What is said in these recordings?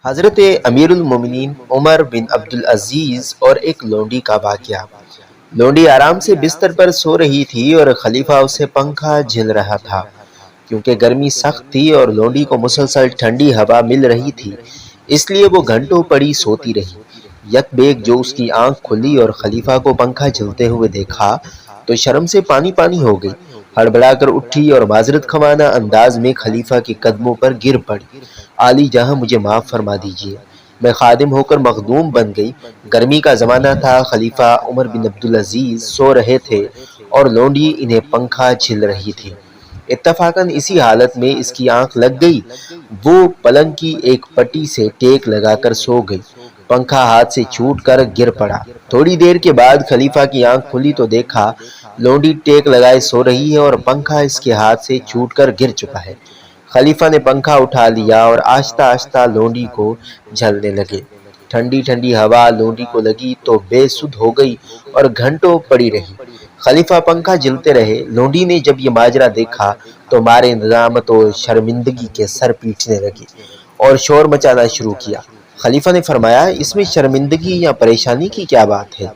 حضرت امیر المومنین عمر بن عبدالعزیز اور ایک لونڈی کا واقعہ۔ لونڈی آرام سے بستر پر سو رہی تھی اور خلیفہ اسے پنکھا جھل رہا تھا۔ کیونکہ گرمی سخت تھی اور لونڈی کو مسلسل ٹھنڈی ہوا مل رہی تھی، اس لیے وہ گھنٹوں پڑی سوتی رہی۔ یک بیک جو اس کی آنکھ کھلی اور خلیفہ کو پنکھا جھلتے ہوئے دیکھا تو شرم سے پانی پانی ہو گئی۔ ہڑبڑا کر اٹھی اور معذرت خواہ انداز میں خلیفہ کے قدموں پر گر پڑی۔ عالی جہاں مجھے معاف فرما دیجیے، میں خادم ہو کر مخدوم بن گئی۔ گرمی کا زمانہ تھا، خلیفہ عمر بن عبدالعزیز سو رہے تھے اور لونڈی انہیں پنکھا جھل رہی تھی۔ اتفاقاً اسی حالت میں اس کی آنکھ لگ گئی۔ وہ پلنگ کی ایک پٹی سے ٹیک لگا کر سو گئی۔ پنکھا ہاتھ سے چھوٹ کر گر پڑا۔ تھوڑی دیر کے بعد خلیفہ کی آنکھ کھلی تو دیکھا لونڈی ٹیک لگائے سو رہی ہے اور پنکھا اس کے ہاتھ سے چھوٹ کر گر چکا ہے۔ خلیفہ نے پنکھا اٹھا لیا اور آہستہ آہستہ لونڈی کو جھلنے لگے۔ ٹھنڈی ٹھنڈی ہوا لونڈی کو لگی تو بے سدھ ہو گئی اور گھنٹوں پڑی رہی۔ خلیفہ پنکھا جھلتے رہے۔ لونڈی نے جب یہ ماجرا دیکھا تو مارے ندامت و شرمندگی کے سر پیٹنے لگی اور شور مچانا شروع کیا۔ خلیفہ نے فرمایا، اس میں شرمندگی یا پریشانی کی کیا بات ہے؟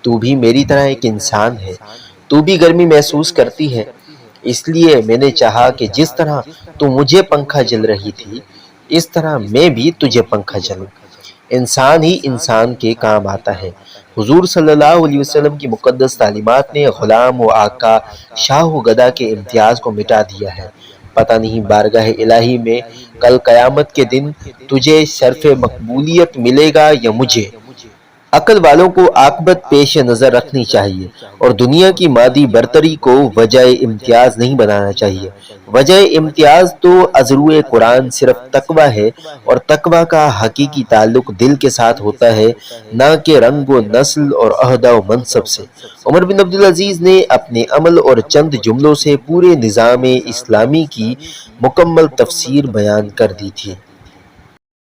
تو بھی میری طرح ایک انسان ہے، تو بھی گرمی محسوس کرتی ہے، اس لیے میں نے چاہا کہ جس طرح تو مجھے پنکھا جل رہی تھی اس طرح میں بھی تجھے پنکھا جلوں۔ انسان ہی انسان کے کام آتا ہے۔ حضور صلی اللہ علیہ وسلم کی مقدس تعلیمات نے غلام و آقا، شاہ و گدا کے امتیاز کو مٹا دیا ہے۔ پتہ نہیں بارگاہ الہی میں کل قیامت کے دن تجھے شرف مقبولیت ملے گا یا مجھے۔ عقل والوں کو عاقبت پیش نظر رکھنی چاہیے اور دنیا کی مادی برتری کو وجہ امتیاز نہیں بنانا چاہیے۔ وجہ امتیاز تو ازروء قرآن صرف تقوی ہے اور تقوی کا حقیقی تعلق دل کے ساتھ ہوتا ہے، نہ کہ رنگ و نسل اور عہدہ و منصب سے۔ عمر بن عبدالعزیز نے اپنے عمل اور چند جملوں سے پورے نظام اسلامی کی مکمل تفسیر بیان کر دی تھی۔